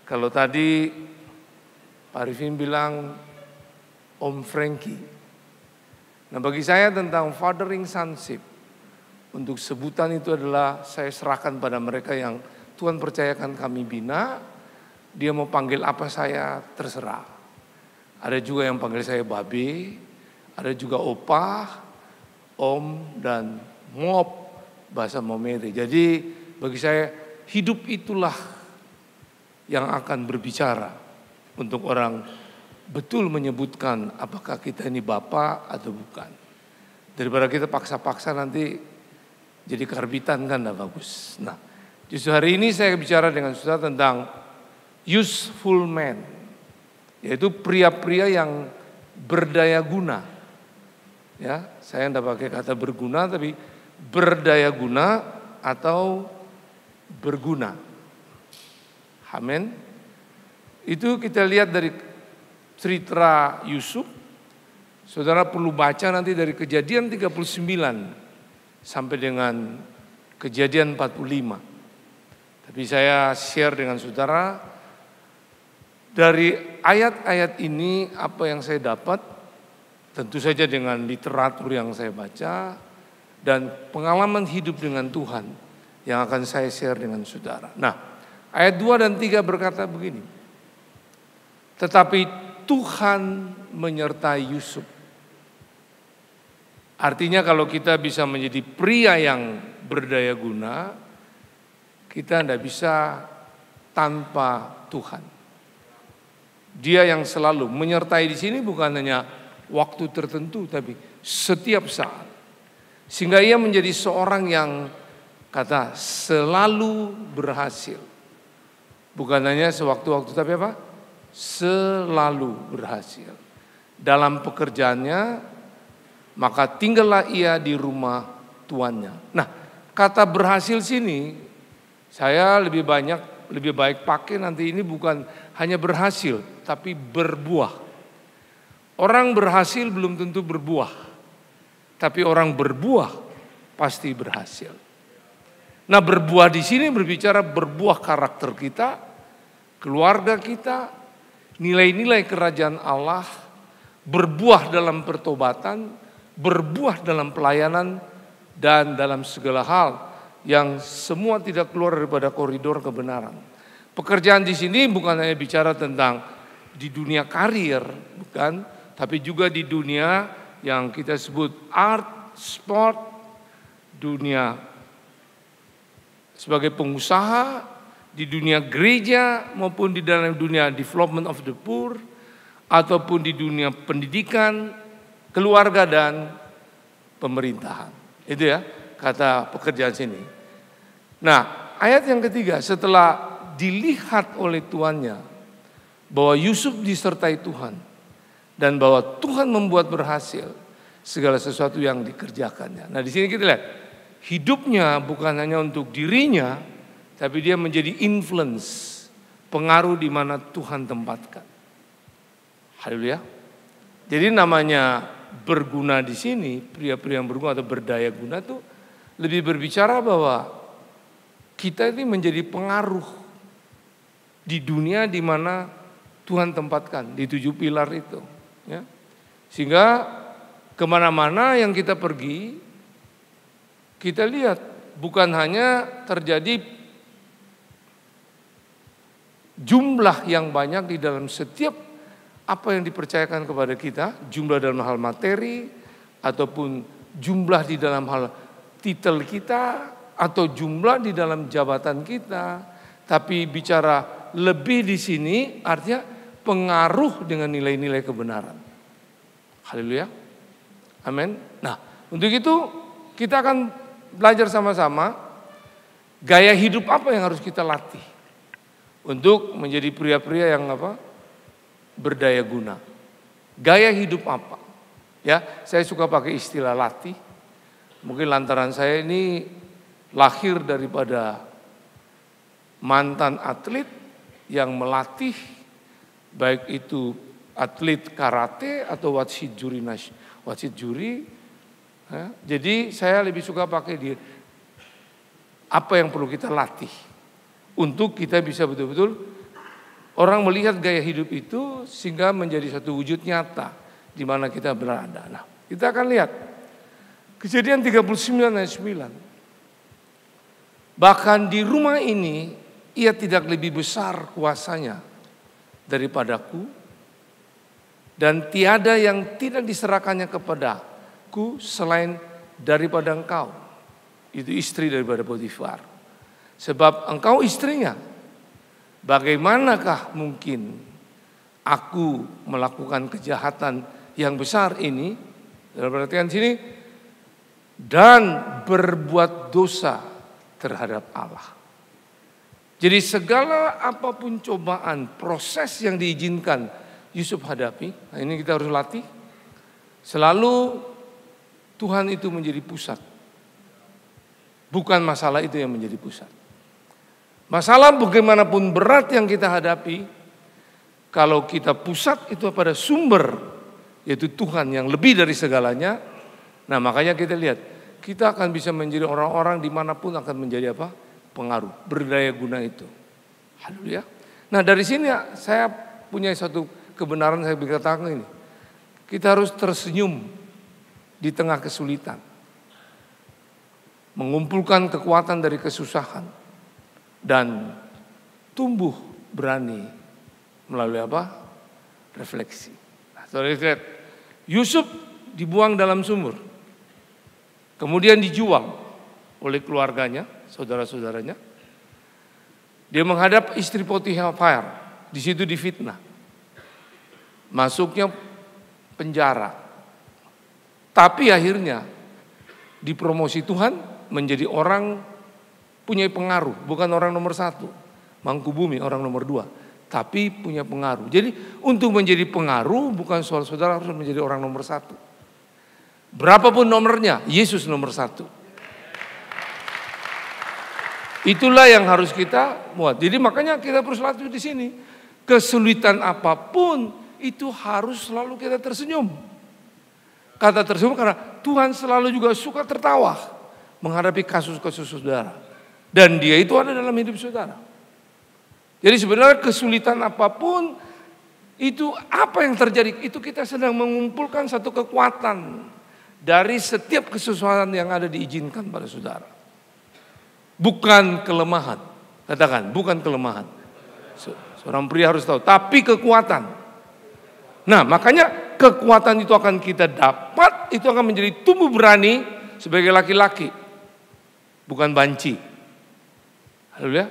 Kalau tadi Pak Arifin bilang Om Frankie. Nah bagi saya tentang fathering sonship, untuk sebutan itu adalah saya serahkan pada mereka yang Tuhan percayakan kami bina. Dia mau panggil apa saya terserah. Ada juga yang panggil saya babe, ada juga opah, om dan mop, bahasa Momere. Jadi bagi saya hidup itulah yang akan berbicara untuk orang betul menyebutkan apakah kita ini bapak atau bukan. Daripada kita paksa-paksa nanti jadi karbitan kan tidak bagus. Nah, justru hari ini saya bicara dengan saudara tentang useful man, yaitu pria-pria yang berdaya guna. Ya, saya tidak pakai kata berguna, tapi berdaya guna atau berguna. Amin. Itu kita lihat dari cerita Yusuf. Saudara perlu baca nanti dari Kejadian 39 sampai dengan Kejadian 45. Tapi saya share dengan saudara dari ayat-ayat ini apa yang saya dapat, tentu saja dengan literatur yang saya baca dan pengalaman hidup dengan Tuhan yang akan saya share dengan saudara. Nah, ayat 2 dan 3 berkata begini. Tetapi Tuhan menyertai Yusuf. Artinya kalau kita bisa menjadi pria yang berdaya guna, kita tidak bisa tanpa Tuhan. Dia yang selalu menyertai di sini bukan hanya waktu tertentu, tapi setiap saat. Sehingga ia menjadi seorang yang kata selalu berhasil. Bukan hanya sewaktu-waktu, tapi apa? Selalu berhasil. Dalam pekerjaannya, maka tinggallah ia di rumah tuannya. Nah, kata berhasil sini, saya lebih baik pakai nanti ini bukan hanya berhasil, tapi berbuah. Orang berhasil belum tentu berbuah, tapi orang berbuah pasti berhasil. Nah, berbuah di sini berbicara berbuah karakter kita, keluarga kita, nilai-nilai kerajaan Allah, berbuah dalam pertobatan, berbuah dalam pelayanan, dan dalam segala hal yang semua tidak keluar daripada koridor kebenaran. Pekerjaan di sini bukan hanya bicara tentang di dunia karir, bukan, tapi juga di dunia yang kita sebut art, sport, dunia sebagai pengusaha, di dunia gereja maupun di dalam dunia development of the poor, ataupun di dunia pendidikan, keluarga dan pemerintahan. Itu ya kata pekerjaan sini. Nah, ayat yang ketiga, setelah dilihat oleh tuannya bahwa Yusuf disertai Tuhan dan bahwa Tuhan membuat berhasil segala sesuatu yang dikerjakannya. Nah, di sini kita lihat hidupnya bukan hanya untuk dirinya, tapi dia menjadi influence, pengaruh di mana Tuhan tempatkan. Haleluya. Jadi namanya berguna di sini, pria-pria yang berguna atau berdaya guna itu lebih berbicara bahwa kita ini menjadi pengaruh di dunia di mana Tuhan tempatkan, di 7 pilar itu. Ya. Sehingga kemana-mana yang kita pergi, kita lihat bukan hanya terjadi jumlah yang banyak di dalam setiap apa yang dipercayakan kepada kita, jumlah dalam hal materi, ataupun jumlah di dalam hal titel kita, atau jumlah di dalam jabatan kita, tapi bicara lebih di sini artinya pengaruh dengan nilai-nilai kebenaran. Haleluya. Amin. Nah, untuk itu kita akan belajar sama-sama gaya hidup apa yang harus kita latih untuk menjadi pria-pria yang berdaya guna. Gaya hidup apa? Ya, saya suka pakai istilah latih. Mungkin lantaran saya ini lahir daripada mantan atlet yang melatih, baik itu atlet karate atau wasit juri. Ya, jadi saya lebih suka pakai apa yang perlu kita latih untuk kita bisa betul-betul Orang melihat gaya hidup itu sehingga menjadi satu wujud nyata di mana kita berada. Nah, kita akan lihat Kejadian 39 ayat 9. Bahkan di rumah ini ia tidak lebih besar kuasanya daripadaku, dan tiada yang tidak diserahkannya kepadaku selain daripada engkau. Itu istri daripada Potifar. Sebab engkau istrinya. Bagaimanakah mungkin aku melakukan kejahatan yang besar ini? Dalam perhatian sini, dan berbuat dosa terhadap Allah. Jadi segala apapun cobaan, proses yang diizinkan Yusuf hadapi, nah ini kita harus latih. Selalu Tuhan itu menjadi pusat. Bukan masalah itu yang menjadi pusat. Masalah bagaimanapun berat yang kita hadapi, kalau kita pusat itu pada sumber, yaitu Tuhan yang lebih dari segalanya. Nah makanya kita lihat, kita akan bisa menjadi orang-orang dimanapun akan menjadi apa? Pengaruh, berdaya guna itu. Haleluya. Nah dari sini saya punya satu kebenaran saya berkatakan ini. Kita harus tersenyum di tengah kesulitan. Mengumpulkan kekuatan dari kesusahan. Dan tumbuh berani melalui apa? Refleksi. Nah, saudara lihat, Yusuf dibuang dalam sumur. Kemudian dijual oleh keluarganya, saudara-saudaranya. Dia menghadap istri Potifar, di situ difitnah. Masuknya penjara. Tapi akhirnya dipromosi Tuhan menjadi orang punya pengaruh, bukan orang nomor 1. Mangkubumi orang nomor 2, tapi punya pengaruh. Jadi untuk menjadi pengaruh bukan soal saudara harus menjadi orang nomor 1. Berapapun nomornya, Yesus nomor 1. Itulah yang harus kita muat. Jadi makanya kita harus latih di sini. Kesulitan apapun itu harus selalu kita tersenyum. Kata tersenyum karena Tuhan selalu juga suka tertawa menghadapi kasus-kasus saudara. Dan dia itu ada dalam hidup saudara. Jadi sebenarnya kesulitan apapun itu apa yang terjadi, itu kita sedang mengumpulkan satu kekuatan dari setiap kesusahan yang ada diizinkan pada saudara. Bukan kelemahan. Katakan, bukan kelemahan. Seorang pria harus tahu, tapi kekuatan. Nah, makanya kekuatan itu akan kita dapat, itu akan menjadi tumbuh berani sebagai laki-laki. Bukan banci. Haleluya.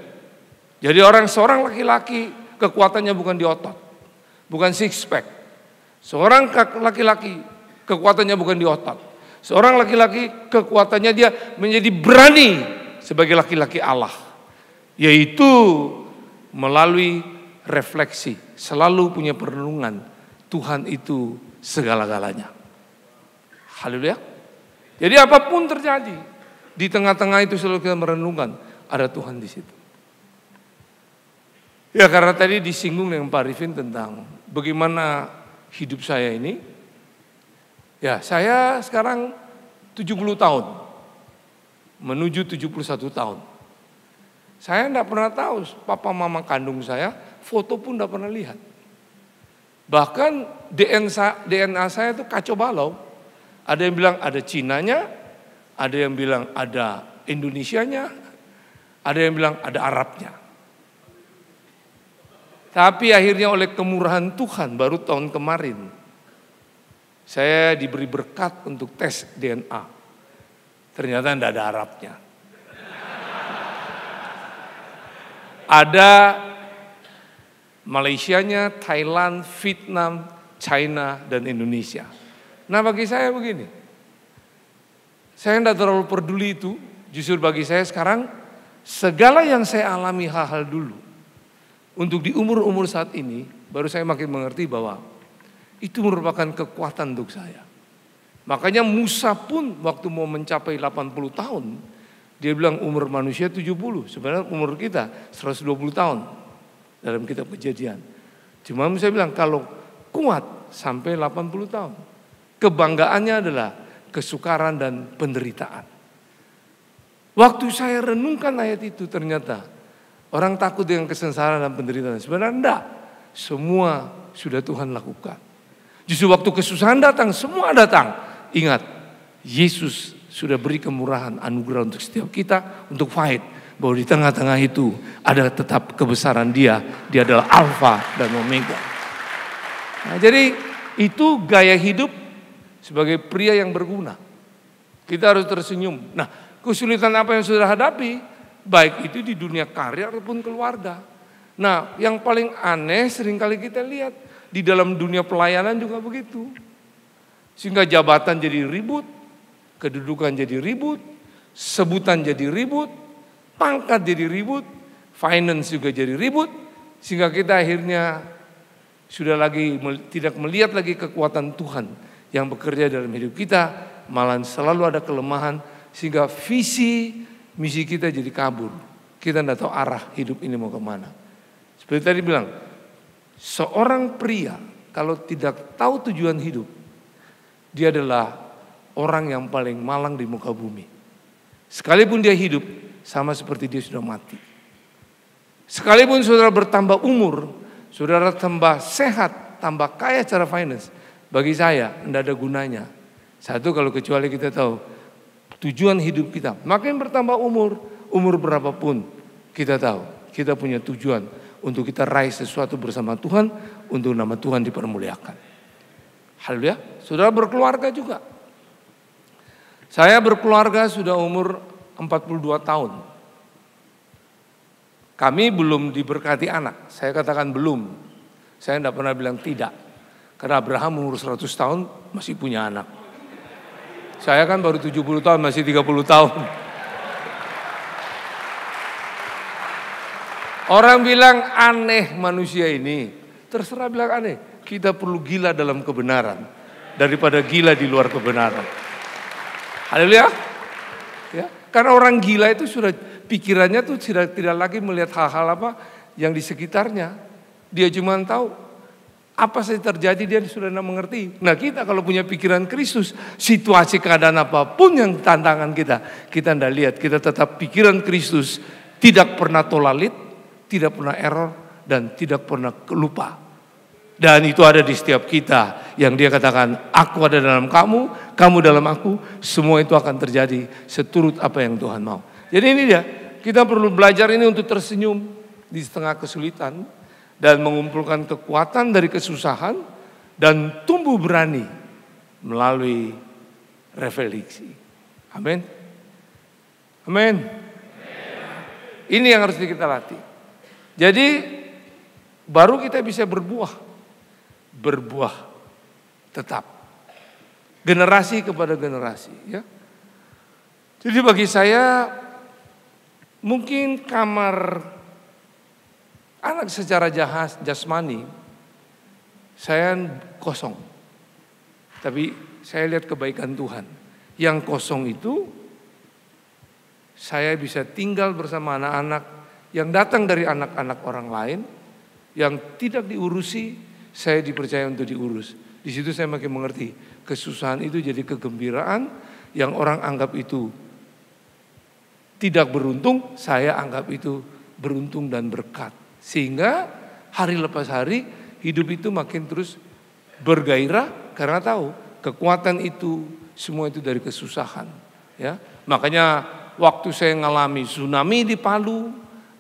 Jadi seorang laki-laki kekuatannya bukan di otot. Bukan six pack. Seorang laki-laki kekuatannya bukan di otot. Seorang laki-laki kekuatannya dia menjadi berani sebagai laki-laki Allah. Yaitu melalui refleksi. Selalu punya perenungan. Tuhan itu segala-galanya. Haleluya. Jadi apapun terjadi, di tengah-tengah itu selalu kita merenungkan, ada Tuhan di situ. Ya karena tadi disinggung dengan Pak Arifin tentang bagaimana hidup saya ini. Ya saya sekarang 70 tahun. Menuju 71 tahun. Saya tidak pernah tahu papa mama kandung saya, foto pun tidak pernah lihat. Bahkan DNA saya itu kacau balau. Ada yang bilang ada Cinanya, ada yang bilang ada Indonesianya, ada yang bilang ada Arabnya. Tapi akhirnya oleh kemurahan Tuhan baru tahun kemarin saya diberi berkat untuk tes DNA. Ternyata tidak ada Arabnya. Ada Malaysianya, Thailand, Vietnam, China, dan Indonesia. Nah bagi saya begini, saya tidak terlalu peduli itu. Justru bagi saya sekarang, segala yang saya alami hal-hal dulu, untuk di umur-umur saat ini, baru saya makin mengerti bahwa itu merupakan kekuatan untuk saya. Makanya Musa pun waktu mau mencapai 80 tahun, dia bilang umur manusia 70, sebenarnya umur kita 120 tahun. Dalam kitab Kejadian. Cuma saya bilang kalau kuat sampai 80 tahun. Kebanggaannya adalah kesukaran dan penderitaan. Waktu saya renungkan ayat itu ternyata Orang takut dengan kesengsaraan dan penderitaan. Sebenarnya enggak. Semua sudah Tuhan lakukan. Justru waktu kesusahan datang, semua datang. Ingat, Yesus sudah beri kemurahan, anugerah untuk setiap kita untuk fight. Bahwa di tengah-tengah itu ada tetap kebesaran Dia. Dia adalah Alfa dan Omega. Nah, jadi itu gaya hidup sebagai pria yang berguna. Kita harus tersenyum. Nah, kesulitan apa yang sudah hadapi? Baik itu di dunia karir ataupun keluarga. Nah, yang paling aneh seringkali kita lihat di dalam dunia pelayanan juga begitu. Sehingga jabatan jadi ribut, kedudukan jadi ribut, sebutan jadi ribut, pangkat jadi ribut, finance juga jadi ribut. Sehingga kita akhirnya sudah tidak melihat lagi kekuatan Tuhan yang bekerja dalam hidup kita. Malah selalu ada kelemahan sehingga visi misi kita jadi kabur. Kita tidak tahu arah hidup ini mau kemana. Seperti tadi bilang, seorang pria kalau tidak tahu tujuan hidup, dia adalah orang yang paling malang di muka bumi. Sekalipun dia hidup, sama seperti dia sudah mati. Sekalipun saudara bertambah umur, saudara tambah sehat, tambah kaya secara finance, bagi saya tidak ada gunanya. Satu, kalau kecuali kita tahu tujuan hidup kita. Makin bertambah umur berapapun kita tahu. Kita punya tujuan untuk kita raih sesuatu bersama Tuhan. Untuk nama Tuhan dipermuliakan. Haleluya. Saudara berkeluarga juga. Saya berkeluarga sudah umur 42 tahun. Kami belum diberkati anak. Saya katakan belum. Saya tidak pernah bilang tidak. Karena Abraham umur 100 tahun masih punya anak. Saya kan baru 70 tahun, masih 30 tahun. Orang bilang aneh manusia ini. Terserah bilang aneh. Kita perlu gila dalam kebenaran daripada gila di luar kebenaran. Haleluya. Ya, karena orang gila itu sudah pikirannya tuh tidak lagi melihat hal-hal apa yang di sekitarnya. Dia cuma tahu apa saja terjadi, dia sudah tidak mengerti. Nah, kita kalau punya pikiran Kristus, situasi keadaan apapun yang tantangan kita tidak lihat. Kita tetap pikiran Kristus, tidak pernah tolalit, tidak pernah error, dan tidak pernah lupa. Dan itu ada di setiap kita. Yang dia katakan, aku ada dalam kamu, kamu dalam aku. Semua itu akan terjadi seturut apa yang Tuhan mau. Jadi ini dia, kita perlu belajar ini untuk tersenyum di tengah kesulitan. Dan mengumpulkan kekuatan dari kesusahan. Dan tumbuh berani melalui refleksi. Amin. Amin. Ini yang harus kita latih. Jadi baru kita bisa berbuah. Berbuah tetap. Generasi kepada generasi. Ya. Jadi bagi saya mungkin kamar anak secara jasmani saya kosong. Tapi saya lihat kebaikan Tuhan. Yang kosong itu saya bisa tinggal bersama anak-anak yang datang dari anak-anak orang lain yang tidak diurusi, saya dipercaya untuk diurus. Di situ saya makin mengerti kesusahan itu jadi kegembiraan yang orang anggap itu tidak beruntung, saya anggap itu beruntung dan berkat. Sehingga hari lepas hari hidup itu makin terus bergairah karena tahu kekuatan itu semua itu dari kesusahan. Ya, makanya waktu saya mengalami tsunami di Palu,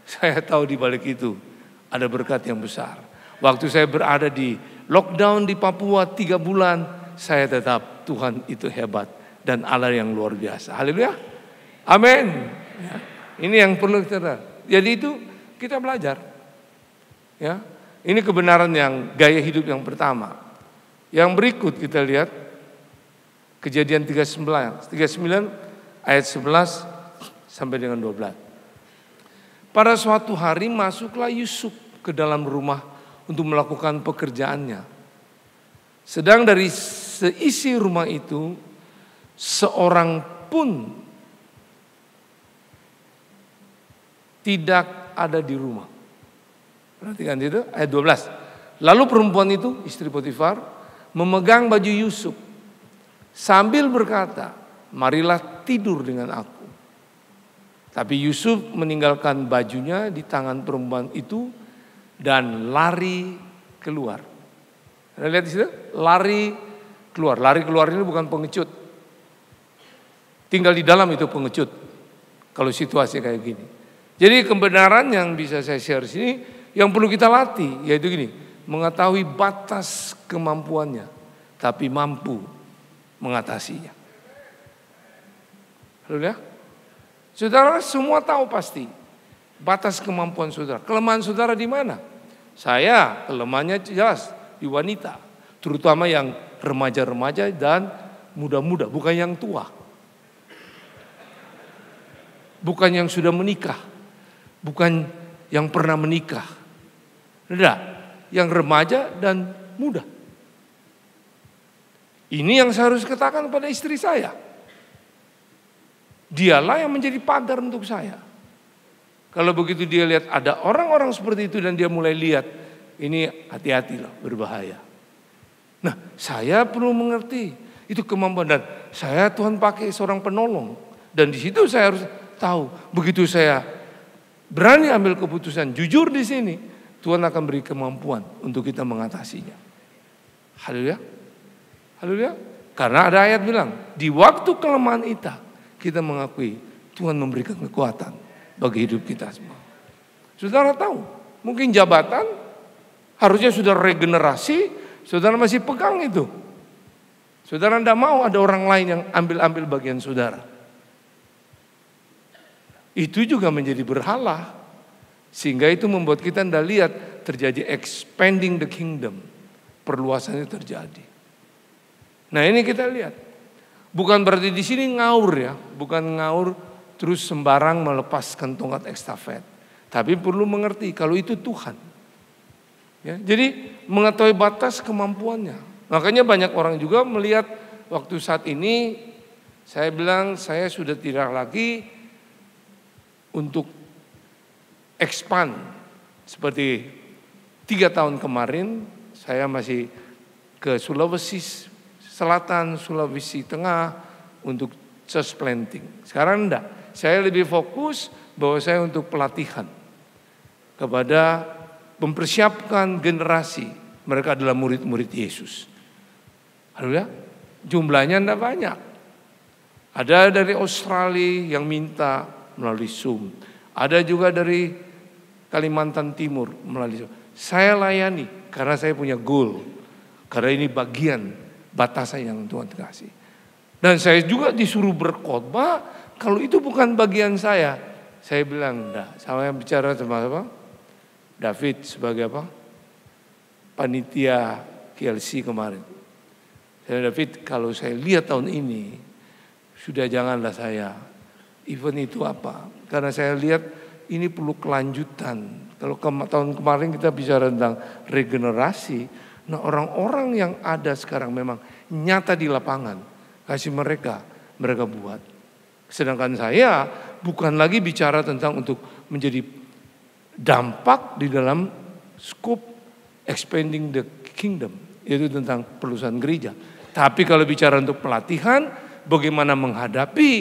saya tahu di balik itu ada berkat yang besar. Waktu saya berada di lockdown di Papua 3 bulan, saya tetap Tuhan itu hebat dan Allah yang luar biasa. Haleluya. Amin. Ya, ini yang perlu kita. Jadi itu kita belajar. Ya, ini kebenaran yang gaya hidup yang pertama. Yang berikut kita lihat Kejadian 39 ayat 11 sampai dengan 12. Pada suatu hari masuklah Yusuf ke dalam rumah untuk melakukan pekerjaannya. Sedang dari seisi rumah itu seorang pun tidak ada di rumah. Perhatikan itu ayat 12. Lalu perempuan itu, istri Potifar, memegang baju Yusuf sambil berkata, marilah tidur dengan aku. Tapi Yusuf meninggalkan bajunya di tangan perempuan itu dan lari keluar. Anda lihat di situ, lari keluar. Lari keluar ini bukan pengecut. Tinggal di dalam itu pengecut. Kalau situasi kayak gini. Jadi kebenaran yang bisa saya share di sini yang perlu kita latih yaitu gini, mengetahui batas kemampuannya tapi mampu mengatasinya. Haleluya. Saudara semua tahu pasti batas kemampuan saudara. Kelemahan saudara di mana? Saya kelemahannya jelas di wanita, terutama yang remaja-remaja dan muda-muda, bukan yang tua. Bukan yang sudah menikah, bukan yang pernah menikah. Tidak, yang remaja dan muda. Ini yang saya harus katakan pada istri saya. Dialah yang menjadi pagar untuk saya. Kalau begitu dia lihat ada orang-orang seperti itu dan dia mulai lihat, ini hati-hati loh, berbahaya. Nah, saya perlu mengerti itu kemampuan dan saya Tuhan pakai seorang penolong dan di situ saya harus tahu. Begitu saya berani ambil keputusan jujur di sini, Tuhan akan beri kemampuan untuk kita mengatasinya. Haleluya. Haleluya. Karena ada ayat bilang, di waktu kelemahan kita mengakui Tuhan memberikan kekuatan bagi hidup kita semua. Saudara tahu, mungkin jabatan harusnya sudah regenerasi, saudara masih pegang itu. Saudara tidak mau ada orang lain yang ambil bagian saudara. Itu juga menjadi berhala. Sehingga itu membuat kita tidak lihat terjadi expanding the kingdom. Perluasannya terjadi. Nah ini kita lihat. Bukan berarti di sini ngaur ya, bukan ngaur terus sembarang melepaskan tongkat estafet. Tapi perlu mengerti kalau itu Tuhan. Ya, jadi mengetahui batas kemampuannya. Makanya banyak orang juga melihat waktu saat ini saya bilang saya sudah tidak lagi untuk expand seperti 3 tahun kemarin saya masih ke Sulawesi Selatan, Sulawesi Tengah untuk church planting. Sekarang enggak. Saya lebih fokus bahwa saya untuk pelatihan kepada mempersiapkan generasi. Mereka adalah murid-murid Yesus. Haleluya. Jumlahnya enggak banyak. Ada dari Australia yang minta melalui Zoom. Ada juga dari Kalimantan Timur melalui Zoom. Saya layani karena saya punya goal. Karena ini bagian batasan yang Tuhan kasih. Dan saya juga disuruh berkhotbah. Kalau itu bukan bagian saya bilang enggak. Saya bicara sama apa? David sebagai apa? Panitia KLC kemarin. Saya David, kalau saya lihat tahun ini sudah janganlah saya event itu apa? Karena saya lihat ini perlu kelanjutan. Kalau tahun kemarin kita bicara tentang regenerasi. Nah orang-orang yang ada sekarang memang nyata di lapangan. Kasih mereka buat. Sedangkan saya bukan lagi bicara tentang untuk menjadi dampak di dalam scope expanding the kingdom. Itu tentang perusahaan gereja. Tapi kalau bicara untuk pelatihan, bagaimana menghadapi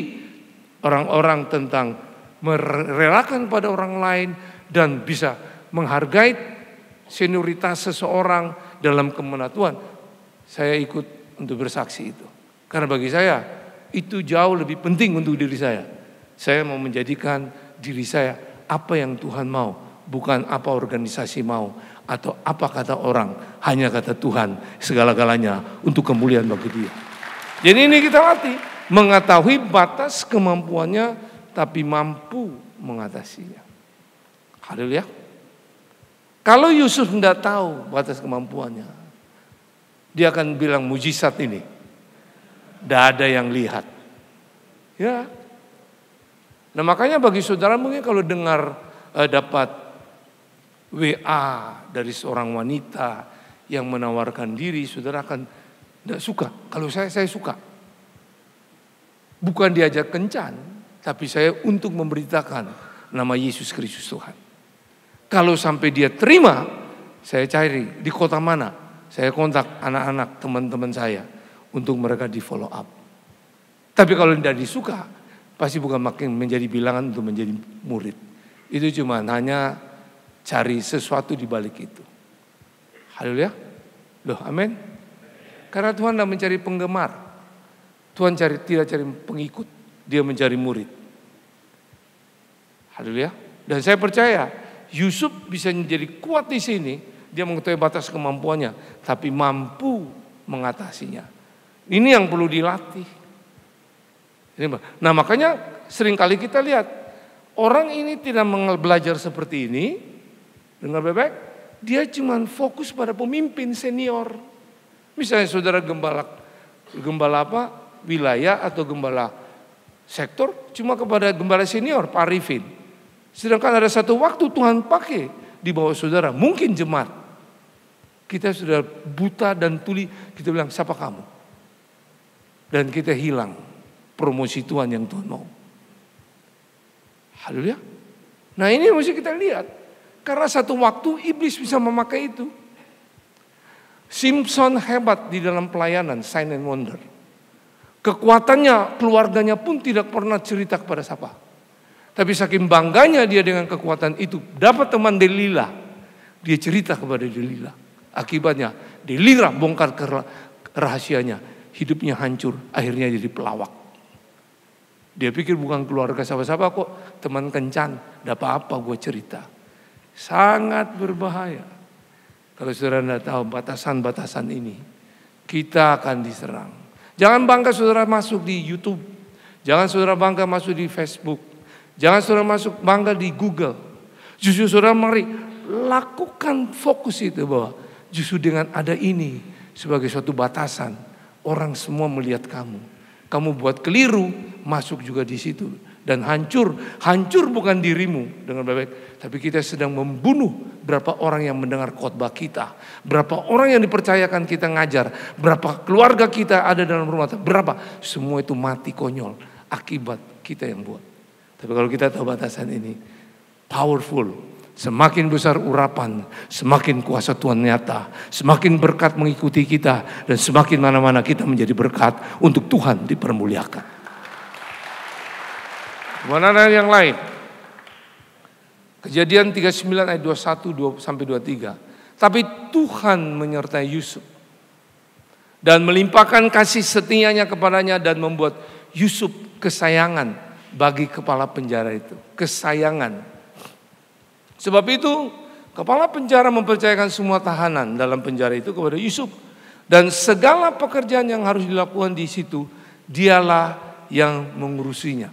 orang-orang tentang merelakan pada orang lain dan bisa menghargai senioritas seseorang dalam kemenangan Tuhan, saya ikut untuk bersaksi itu. Karena bagi saya itu jauh lebih penting untuk diri saya. Saya mau menjadikan diri saya apa yang Tuhan mau, bukan apa organisasi mau atau apa kata orang. Hanya kata Tuhan segala-galanya untuk kemuliaan bagi Dia. Jadi ini kita latih mengetahui batas kemampuannya tapi mampu mengatasinya. Haleluya. Kalau Yusuf tidak tahu batas kemampuannya, dia akan bilang mujizat ini tidak ada yang lihat. Ya. Nah makanya bagi saudara mungkin kalau dengar dapat WA dari seorang wanita yang menawarkan diri, saudara akan tidak suka. Kalau saya suka. Bukan diajak kencan, tapi saya untuk memberitakan nama Yesus Kristus Tuhan. Kalau sampai dia terima, saya cari di kota mana. Saya kontak anak-anak teman-teman saya untuk mereka di follow up. Tapi kalau tidak disuka, pasti bukan makin menjadi bilangan untuk menjadi murid. Itu cuma hanya cari sesuatu di balik itu. Haleluya. Loh, amin. Karena Tuhan tidak mencari penggemar. Tuhan tidak cari pengikut. Dia mencari murid. Haleluya. Dan saya percaya Yusuf bisa menjadi kuat di sini. Dia mengetahui batas kemampuannya, tapi mampu mengatasinya. Ini yang perlu dilatih. Nah, makanya seringkali kita lihat orang ini tidak belajar seperti ini. Dengar baik-baik, dia cuma fokus pada pemimpin senior. Misalnya saudara gembala wilayah atau gembala sektor, cuma kepada gembala senior, Pak Arifin. Sedangkan ada satu waktu Tuhan pakai di bawah saudara, mungkin jemaat. Kita sudah buta dan tuli, kita bilang, siapa kamu? Dan kita hilang promosi Tuhan yang Tuhan mau. Haleluya. Nah, ini yang mesti kita lihat. Karena satu waktu iblis bisa memakai itu. Simpson hebat di dalam pelayanan, sign and wonder. Kekuatannya, keluarganya pun tidak pernah cerita kepada siapa. Tapi saking bangganya dia dengan kekuatan itu, dapat teman Delila. Dia cerita kepada Delila. Akibatnya Delila bongkar rahasianya. Hidupnya hancur, akhirnya jadi pelawak. Dia pikir bukan keluarga siapa-siapa kok, teman kencan. Tidak apa-apa gue cerita. Sangat berbahaya. Kalau saudara tidak tahu batasan-batasan ini, kita akan diserang. Jangan bangga saudara masuk di YouTube. Jangan saudara bangga masuk di Facebook. Jangan saudara bangga di Google. Justru saudara mari lakukan fokus itu bahwa justru dengan ada ini sebagai suatu batasan, orang semua melihat kamu. Kamu buat keliru, masuk juga di situ. Dan hancur bukan dirimu dengan baik-baik. Tapi kita sedang membunuh berapa orang yang mendengar khotbah kita. Berapa orang yang dipercayakan kita ngajar. Berapa keluarga kita ada dalam rumah tangga. Berapa, semua itu mati konyol. Akibat kita yang buat. Tapi kalau kita tahu batasan ini, powerful. Semakin besar urapan, semakin kuasa Tuhan nyata, semakin berkat mengikuti kita, dan semakin mana-mana kita menjadi berkat untuk Tuhan dipermuliakan. Mana yang lain? Kejadian 39 ayat 21 sampai 23. Tapi Tuhan menyertai Yusuf dan melimpahkan kasih setianya kepadanya dan membuat Yusuf kesayangan bagi kepala penjara itu. Kesayangan. Sebab itu kepala penjara mempercayakan semua tahanan dalam penjara itu kepada Yusuf. Dan segala pekerjaan yang harus dilakukan di situ, dialah yang mengurusinya.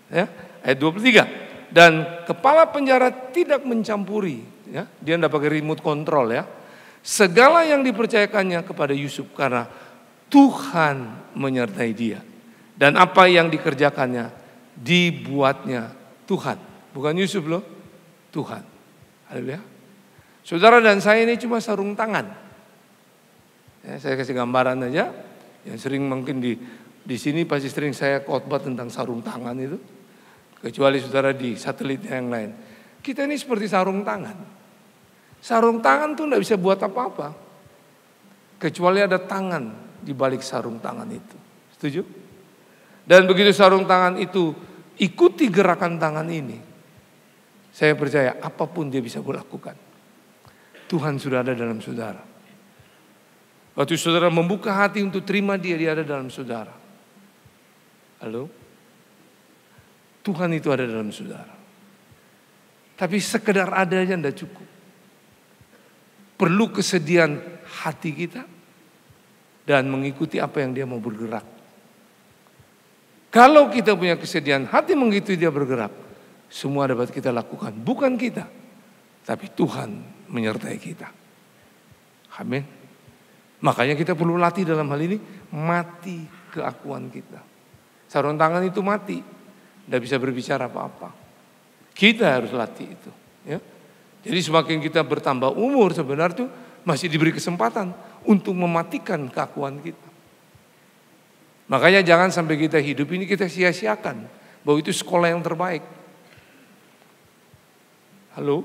Ya, ayat 23. Dan kepala penjara tidak mencampuri. Ya, dia tidak pakai remote control ya. Segala yang dipercayakannya kepada Yusuf karena Tuhan menyertai dia. Dan apa yang dikerjakannya dibuatnya Tuhan. Bukan Yusuf loh. Tuhan. Haleluya. Saudara dan saya ini cuma sarung tangan. Ya, saya kasih gambaran aja. Yang sering mungkin di sini pasti sering saya khotbah tentang sarung tangan itu. Kecuali saudara di satelit yang lain. Kita ini seperti sarung tangan. Sarung tangan tuh tidak bisa buat apa-apa. Kecuali ada tangan di balik sarung tangan itu. Setuju? Dan begitu sarung tangan itu ikuti gerakan tangan ini. Saya percaya apapun dia bisa lakukan. Tuhan sudah ada dalam saudara. Waktu saudara membuka hati untuk terima dia ada dalam saudara. Halo? Tuhan itu ada dalam saudara. Tapi sekedar adanya tidak cukup. Perlu kesediaan hati kita dan mengikuti apa yang dia mau bergerak. Kalau kita punya kesediaan hati mengikuti dia bergerak, semua dapat kita lakukan. Bukan kita, tapi Tuhan menyertai kita. Amin. Makanya kita perlu latih dalam hal ini. Mati keakuan kita. Sarung tangan itu mati. Tidak bisa berbicara apa-apa. Kita harus latih itu. Ya. Jadi semakin kita bertambah umur sebenarnya itu masih diberi kesempatan untuk mematikan keakuan kita. Makanya jangan sampai kita hidup ini kita sia-siakan. Bahwa itu sekolah yang terbaik. Halo,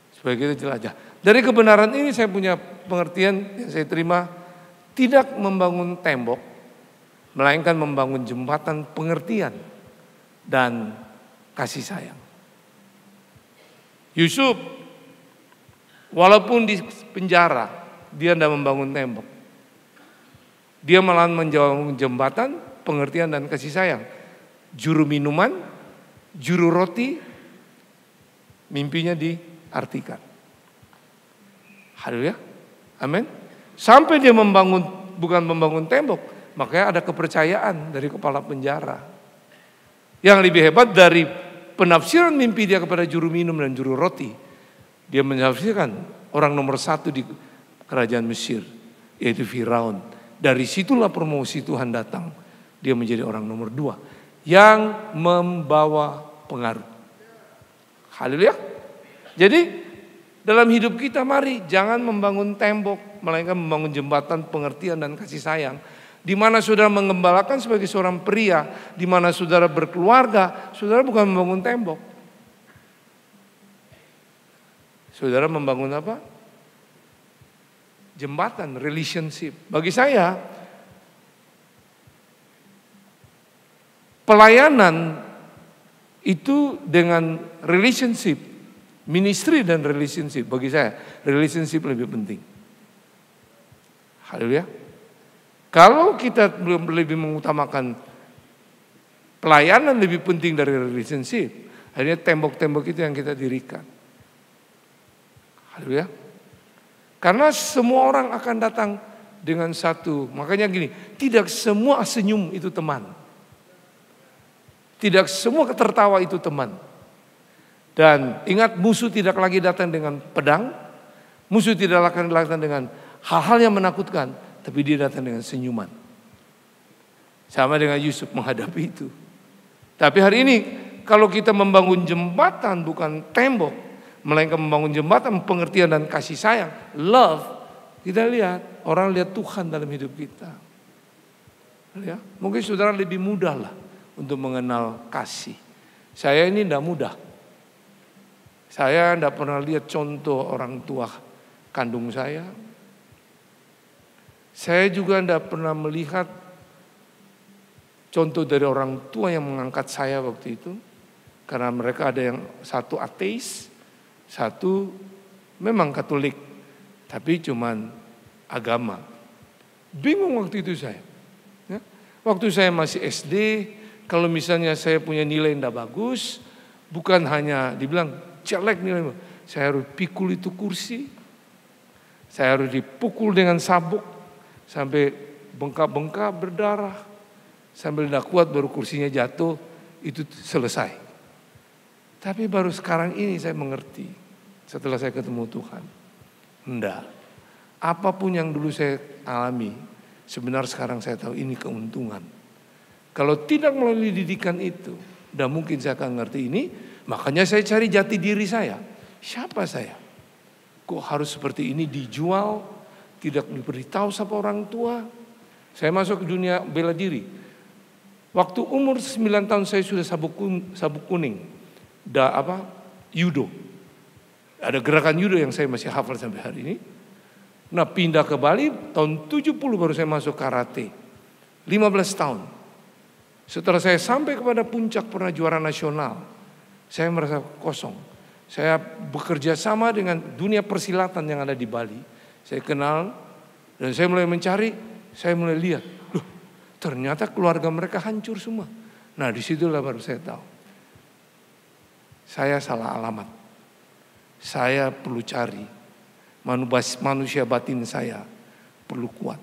supaya kita jelajah. Dari kebenaran ini saya punya pengertian yang saya terima. Tidak membangun tembok, melainkan membangun jembatan pengertian. dan kasih sayang. Yusuf, walaupun di penjara, dia tidak membangun tembok. Dia malah menjauh jembatan, pengertian dan kasih sayang. Juru minuman, juru roti, mimpinya diartikan. Haleluya, amin. Sampai dia bukan membangun tembok, makanya ada kepercayaan dari kepala penjara. Yang lebih hebat dari penafsiran mimpi dia kepada juru minum dan juru roti, dia menafsirkan orang nomor 1 di kerajaan Mesir, yaitu Firaun. Dari situlah promosi Tuhan datang. Dia menjadi orang nomor 2 yang membawa pengaruh. Haleluya. Jadi dalam hidup kita mari jangan membangun tembok, melainkan membangun jembatan pengertian dan kasih sayang. Di mana saudara mengembalakan sebagai seorang pria, di mana saudara berkeluarga, saudara bukan membangun tembok. Saudara membangun apa? Jembatan, relationship. Bagi saya, pelayanan itu dengan relationship, ministry dan relationship. Bagi saya, relationship lebih penting. Haleluya. Kalau kita belum lebih mengutamakan pelayanan lebih penting dari relationship, akhirnya tembok-tembok itu yang kita dirikan. Haleluya. Karena semua orang akan datang dengan satu. Makanya gini, tidak semua senyum itu teman. Tidak semua tertawa itu teman. Dan ingat, musuh tidak lagi datang dengan pedang. Musuh tidak akan datang dengan hal-hal yang menakutkan. Tapi dia datang dengan senyuman. Sama dengan Yusuf menghadapi itu. Tapi hari ini kalau kita membangun jembatan bukan tembok, melainkan membangun jembatan pengertian dan kasih sayang, love, kita lihat orang lihat Tuhan dalam hidup kita. Ya, mungkin saudara lebih mudah lah untuk mengenal kasih. Saya ini tidak mudah. Saya tidak pernah lihat contoh orang tua kandung saya. Saya juga tidak pernah melihat contoh dari orang tua yang mengangkat saya waktu itu. Karena mereka ada yang satu ateis, satu memang Katolik, tapi cuman agama. Bingung waktu itu saya. Ya. Waktu saya masih SD, kalau misalnya saya punya nilai tidak bagus, bukan hanya dibilang jelek nilai, saya harus pikul itu kursi, saya harus dipukul dengan sabuk, sampai bengkak-bengkak berdarah, sambil tidak kuat baru kursinya jatuh, itu selesai. Tapi baru sekarang ini saya mengerti, setelah saya ketemu Tuhan. Enggak, apapun yang dulu saya alami, sebenarnya sekarang saya tahu ini keuntungan. Kalau tidak melalui didikan itu, tidak mungkin saya akan ngerti ini. Makanya saya cari jati diri saya. Siapa saya? Kok harus seperti ini, dijual? Tidak diberitahu sama orang tua. Saya masuk ke dunia bela diri. Waktu umur 9 tahun saya sudah sabuk kuning. Judo. Ada gerakan judo yang saya masih hafal sampai hari ini. Nah, pindah ke Bali tahun 70 baru saya masuk karate. 15 tahun. Setelah saya sampai kepada puncak pernah juara nasional, saya merasa kosong. Saya bekerja sama dengan dunia persilatan yang ada di Bali. Saya kenal dan saya mulai mencari, saya mulai lihat, loh, ternyata keluarga mereka hancur semua. Nah, disitulah baru saya tahu. Saya salah alamat. Saya perlu cari. Manusia batin saya perlu kuat.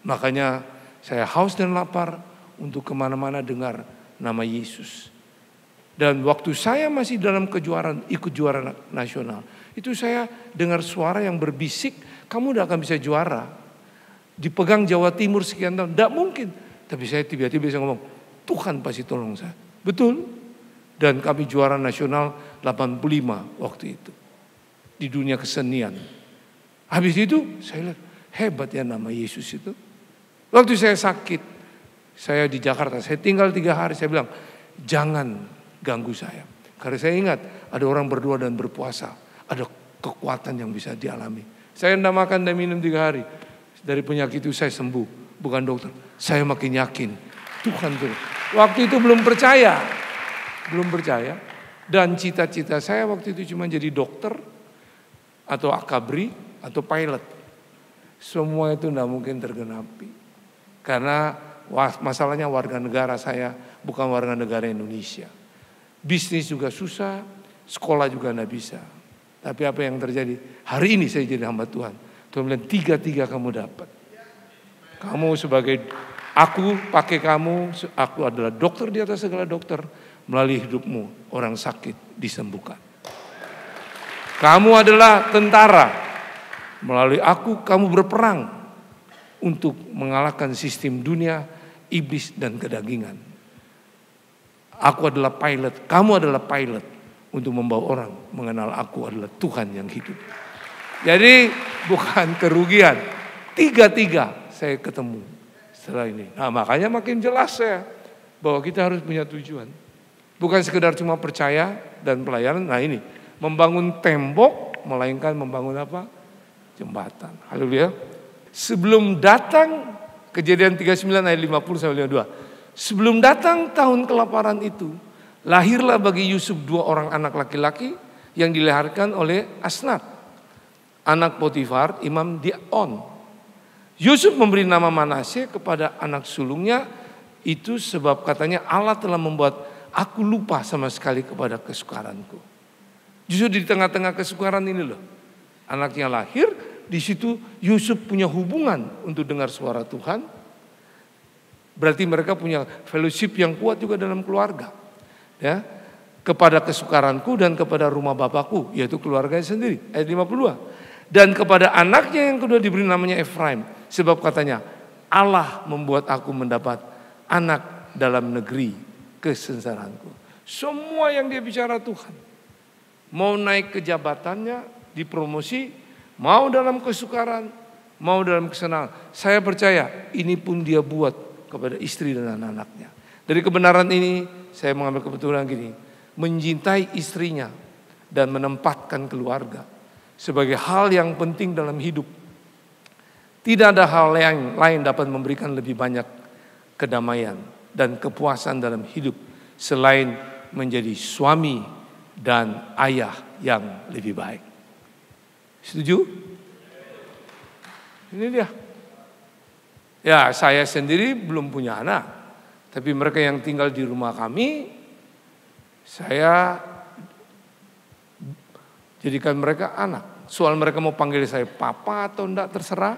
Makanya saya haus dan lapar untuk kemana-mana dengar nama Yesus. Dan waktu saya masih dalam kejuaraan, ikut juara nasional, itu saya dengar suara yang berbisik, kamu tidak akan bisa juara. Dipegang Jawa Timur sekian tahun, tidak mungkin. Tapi saya tiba-tiba bisa ngomong, Tuhan pasti tolong saya. Betul. Dan kami juara nasional 85 waktu itu. Di dunia kesenian. Habis itu saya lihat, hebat ya nama Yesus itu. Waktu saya sakit, saya di Jakarta, saya tinggal 3 hari, saya bilang, jangan ganggu saya. Karena saya ingat ada orang berdoa dan berpuasa, ada kekuatan yang bisa dialami. Saya tidak makan dan minum 3 hari. Dari penyakit itu saya sembuh, bukan dokter. Saya makin yakin Tuhan tuh. Waktu itu belum percaya. belum percaya. Dan cita-cita saya waktu itu cuma jadi dokter atau akabri atau pilot. Semua itu tidak mungkin tergenapi. Karena masalahnya warga negara saya bukan warga negara Indonesia. Bisnis juga susah, sekolah juga tidak bisa. Tapi apa yang terjadi? Hari ini saya jadi hamba Tuhan. Tuhan bilang 3-3 kamu dapat. Kamu sebagai, aku pakai kamu, aku adalah dokter di atas segala dokter. Melalui hidupmu orang sakit disembuhkan. Kamu adalah tentara. Melalui aku kamu berperang untuk mengalahkan sistem dunia, iblis dan kedagingan. Aku adalah pilot, kamu adalah pilot untuk membawa orang mengenal aku adalah Tuhan yang hidup. Jadi bukan kerugian. 3-3 saya ketemu setelah ini. Nah makanya makin jelas saya bahwa kita harus punya tujuan. Bukan sekedar cuma percaya dan pelayanan. Nah ini membangun tembok, melainkan membangun apa? Jembatan. Haleluya. Sebelum datang Kejadian 39 ayat 50 sampai 52. Sebelum datang tahun kelaparan itu, lahirlah bagi Yusuf 2 orang anak laki-laki yang dilahirkan oleh Asnat, anak Potifar, imam di On. Yusuf memberi nama Manasye kepada anak sulungnya itu sebab katanya Allah telah membuat aku lupa sama sekali kepada kesukaranku. Justru di tengah-tengah kesukaran ini loh, anaknya lahir, di situ Yusuf punya hubungan untuk dengar suara Tuhan. Berarti mereka punya fellowship yang kuat juga dalam keluarga. Ya, kepada kesukaranku dan kepada rumah bapakku, yaitu keluarganya sendiri. Ayat 52. Dan kepada anaknya yang kedua diberi namanya Efraim, sebab katanya Allah membuat aku mendapat anak dalam negeri kesengsaraanku. Semua yang dia bicara Tuhan. Mau naik ke jabatannya, dipromosi, mau dalam kesukaran, mau dalam kesenangan. Saya percaya ini pun dia buat kepada istri dan anak-anaknya. Dari kebenaran ini saya mengambil kebetulan gini, mencintai istrinya dan menempatkan keluarga sebagai hal yang penting dalam hidup. Tidak ada hal yang lain dapat memberikan lebih banyak kedamaian dan kepuasan dalam hidup selain menjadi suami dan ayah yang lebih baik. Setuju? Ini dia. Ya, saya sendiri belum punya anak, tapi mereka yang tinggal di rumah kami, saya jadikan mereka anak. Soal mereka mau panggil saya papa atau enggak terserah,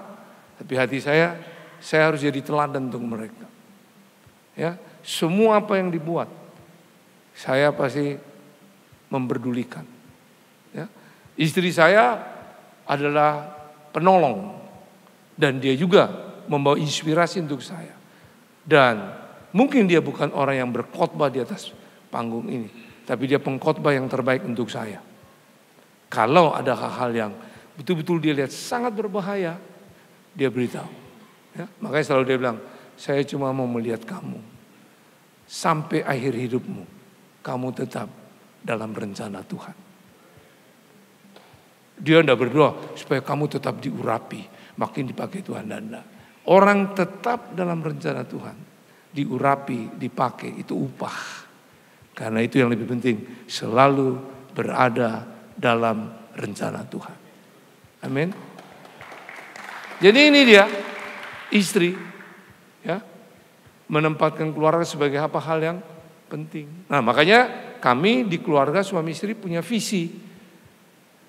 tapi hati saya harus jadi teladan untuk mereka. Ya, semua apa yang dibuat, saya pasti memperdulikan. Ya, istri saya adalah penolong dan dia juga membawa inspirasi untuk saya. Dan mungkin dia bukan orang yang berkhotbah di atas panggung ini, tapi dia pengkhotbah yang terbaik untuk saya. Kalau ada hal-hal yang betul-betul dia lihat sangat berbahaya, dia beritahu. Ya, makanya selalu dia bilang, saya cuma mau melihat kamu sampai akhir hidupmu, kamu tetap dalam rencana Tuhan. Dia tidak berdoa supaya kamu tetap diurapi, makin dipakai Tuhan, dan orang tetap dalam rencana Tuhan, diurapi, dipakai, itu upah. Karena itu yang lebih penting, selalu berada dalam rencana Tuhan. Amin. Jadi ini dia, istri, ya, menempatkan keluarga sebagai apa hal yang penting. Nah makanya kami di keluarga suami istri punya visi,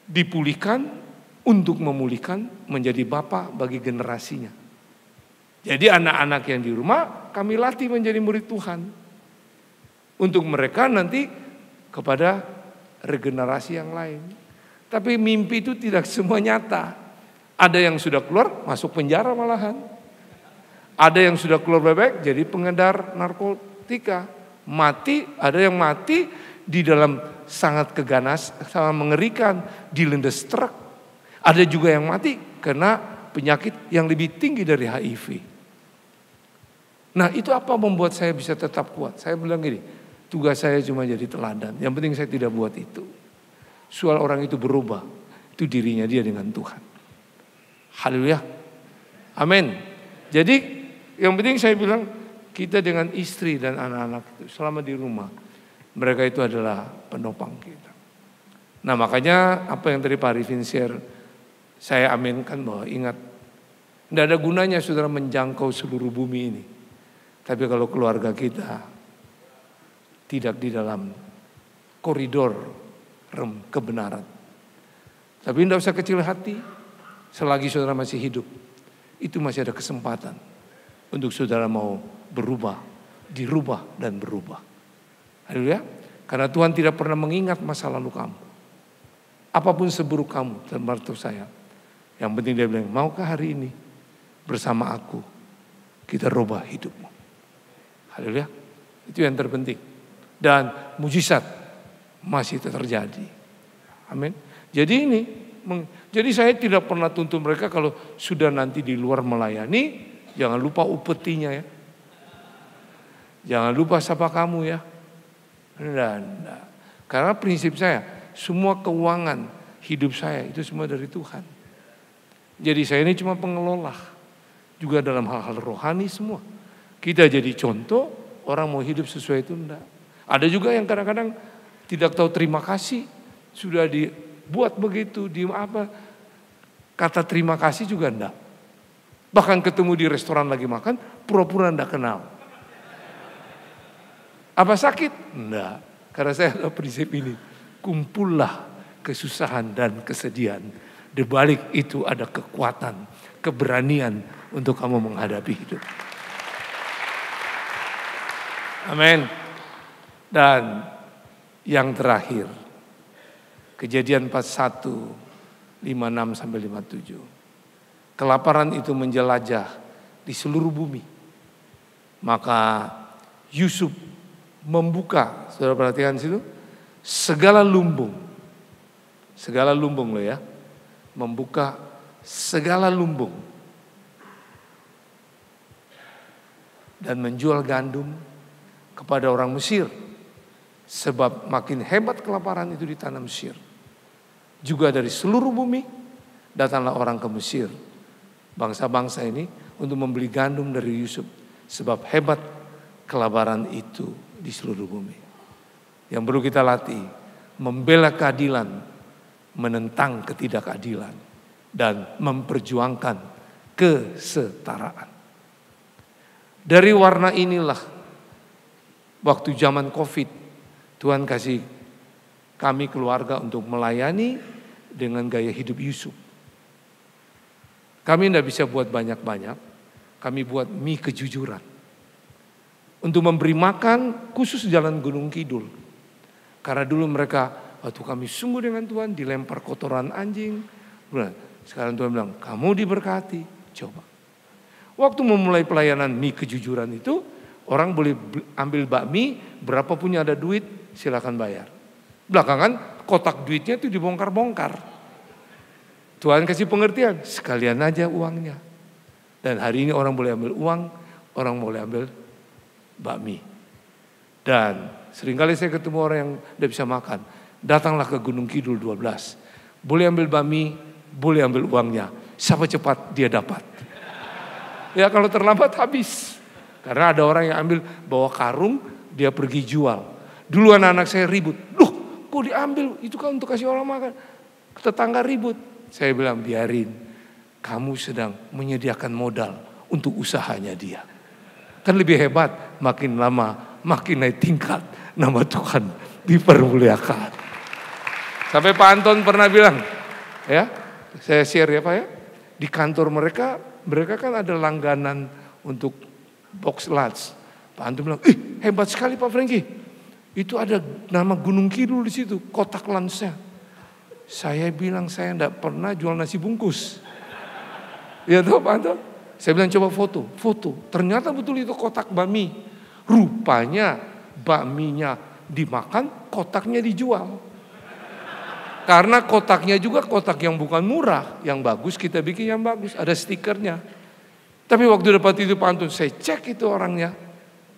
dipulihkan untuk memulihkan menjadi bapak bagi generasinya. Jadi anak-anak yang di rumah kami latih menjadi murid Tuhan. Untuk mereka nanti kepada regenerasi yang lain. Tapi mimpi itu tidak semua nyata. Ada yang sudah keluar masuk penjara malahan. Ada yang sudah keluar bebek jadi pengedar narkotika. Mati, ada yang mati di dalam sangat keganas, sangat mengerikan, dilindas truk. Ada juga yang mati karena penyakit yang lebih tinggi dari HIV. Nah itu apa membuat saya bisa tetap kuat? Saya bilang gini, tugas saya cuma jadi teladan. Yang penting saya tidak buat itu. Soal orang itu berubah, itu dirinya dia dengan Tuhan. Haleluya. Amin. Jadi yang penting saya bilang kita dengan istri dan anak-anak itu selama di rumah Mereka itu adalah penopang kita. Nah makanya apa yang tadi Pak Arifin share, saya aminkan bahwa ingat, tidak ada gunanya saudara menjangkau seluruh bumi ini. Tapi kalau keluarga kita tidak di dalam koridor kebenaran. Tapi tidak usah kecil hati, selagi saudara masih hidup, itu masih ada kesempatan untuk saudara mau berubah, dirubah dan berubah. Haleluya. Karena Tuhan tidak pernah mengingat masa lalu kamu. Apapun seburuk kamu, termasuk saya. Yang penting dia bilang, maukah hari ini bersama aku kita rubah hidupmu. Haleluya. Itu yang terpenting. Dan mujizat masih terjadi. Amin. Jadi saya tidak pernah tuntut mereka kalau sudah nanti di luar melayani, jangan lupa upetinya ya. Jangan lupa sapa kamu ya. Enggak. Karena prinsip saya, semua keuangan hidup saya itu semua dari Tuhan. Jadi saya ini cuma pengelola. Juga dalam hal-hal rohani semua. Kita jadi contoh, orang mau hidup sesuai itu enggak. Ada juga yang kadang-kadang tidak tahu terima kasih, sudah dibuat begitu, kata terima kasih juga enggak. Bahkan ketemu di restoran lagi makan, pura-pura enggak kenal. Apa sakit? Enggak. Karena saya ada prinsip ini, kumpullah kesusahan dan kesedihan. Di balik itu ada kekuatan, keberanian untuk kamu menghadapi hidup. Amin. Dan yang terakhir, Kejadian 41, 56 sampai 57. Kelaparan itu menjelajah di seluruh bumi. Maka Yusuf membuka, saudara perhatikan situ, segala lumbung loh ya, membuka segala lumbung dan menjual gandum kepada orang Mesir, sebab makin hebat kelaparan itu di tanah Mesir. Juga dari seluruh bumi datanglah orang ke Mesir, bangsa-bangsa ini, untuk membeli gandum dari Yusuf, sebab hebat kelaparan itu di seluruh bumi. Yang perlu kita latih, membela keadilan, menentang ketidakadilan, dan memperjuangkan kesetaraan. Dari warna inilah, waktu zaman COVID, Tuhan kasih kami keluarga untuk melayani dengan gaya hidup Yusuf. Kami tidak bisa buat banyak-banyak, kami buat mie kejujuran. Untuk memberi makan khusus jalan Gunung Kidul. Karena dulu mereka, waktu kami sungguh dengan Tuhan, dilempar kotoran anjing. Sekarang Tuhan bilang, kamu diberkati, coba. Waktu memulai pelayanan mie kejujuran itu, orang boleh ambil bakmi, berapa punya ada duit, silakan bayar. Belakangan kotak duitnya itu dibongkar-bongkar. Tuhan kasih pengertian, sekalian aja uangnya. Dan hari ini orang boleh ambil uang, orang boleh ambil bakmi. Dan seringkali saya ketemu orang yang tidak bisa makan. Datanglah ke Gunung Kidul 12. Boleh ambil bakmi, boleh ambil uangnya. Siapa cepat dia dapat. Ya kalau terlambat habis. Karena ada orang yang ambil bawa karung, dia pergi jual. Dulu anak-anak saya ribut. Loh kok diambil, itu kan untuk kasih orang makan. Tetangga ribut. Saya bilang biarin, kamu sedang menyediakan modal untuk usahanya dia. Kan lebih hebat, makin lama makin naik tingkat, nama Tuhan dipermuliakan. Sampai Pak Anton pernah bilang, ya, saya share ya Pak ya, di kantor mereka kan ada langganan untuk box lunch. Pak Anton bilang, hebat sekali Pak Franky, itu ada nama Gunung Kidul di situ, kotak lunchnya. Saya bilang saya tidak pernah jual nasi bungkus. Ya tahu Pak Anton? Saya bilang coba foto. Ternyata betul itu kotak bakmi. Rupanya bakminya dimakan, kotaknya dijual. Karena kotaknya juga kotak yang bukan murah, yang bagus kita bikin yang bagus, ada stikernya. Tapi waktu dapat itu Pak Anton, saya cek itu orangnya,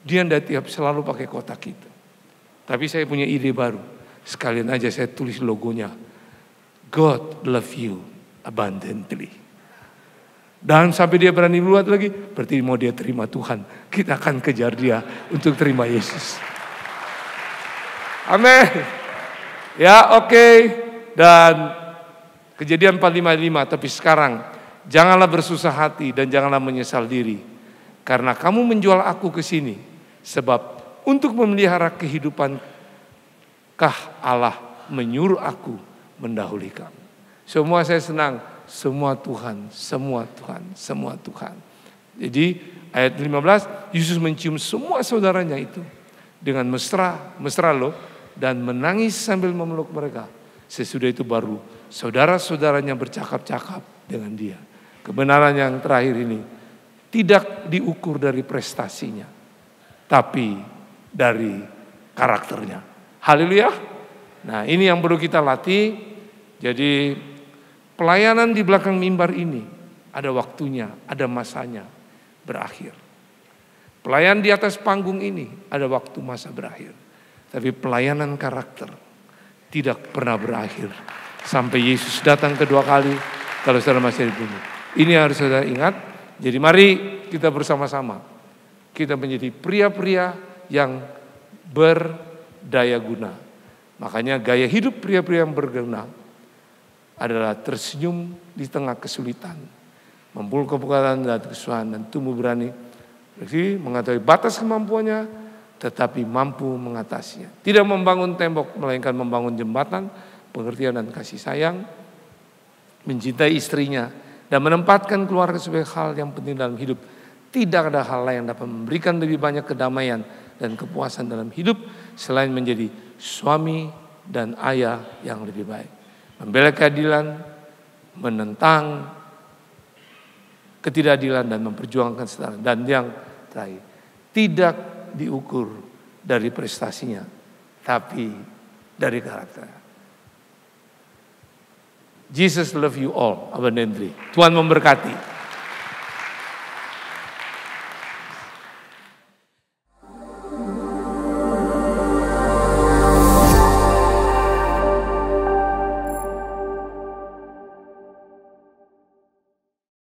dia tidak tiap selalu pakai kotak itu. Tapi saya punya ide baru, sekalian aja saya tulis logonya, God love you abundantly. Dan sampai dia berani buat lagi, berarti mau dia terima Tuhan, kita akan kejar dia untuk terima Yesus. Amin. Ya, oke. Dan Kejadian 4:5, tapi sekarang janganlah bersusah hati dan janganlah menyesal diri. Karena kamu menjual aku ke sini. Sebab untuk memelihara kehidupan Allah menyuruh aku mendahului kamu. Semua saya senang. Semua Tuhan, semua Tuhan, semua Tuhan. Jadi ayat 15, Yesus mencium semua saudaranya itu. Dengan mesra loh. Dan menangis sambil memeluk mereka. Sesudah itu baru saudara-saudaranya bercakap-cakap dengan dia. Kebenaran yang terakhir ini tidak diukur dari prestasinya, tapi dari karakternya. Haleluya. Nah, ini yang perlu kita latih. Jadi pelayanan di belakang mimbar ini ada waktunya, ada masanya berakhir. Pelayanan di atas panggung ini ada waktu masa berakhir. Tapi pelayanan karakter tidak pernah berakhir sampai Yesus datang kedua kali kalau saudara masih di bumi. Ini harus saudara ingat. Jadi mari kita bersama-sama kita menjadi pria-pria yang berdaya guna. Makanya gaya hidup pria-pria yang berguna adalah tersenyum di tengah kesulitan, membuka kebukatan dan kesusahan, dan tumbuh berani mengetahui batas kemampuannya tetapi mampu mengatasinya. Tidak membangun tembok melainkan membangun jembatan pengertian dan kasih sayang, mencintai istrinya dan menempatkan keluarga sebagai hal yang penting dalam hidup. Tidak ada hal lain yang dapat memberikan lebih banyak kedamaian dan kepuasan dalam hidup selain menjadi suami dan ayah yang lebih baik. Membela keadilan, menentang ketidakadilan dan memperjuangkan kesetaraan. Dan yang terakhir, tidak diukur dari prestasinya, tapi dari karakter. Jesus love you all abundantly. Tuhan memberkati.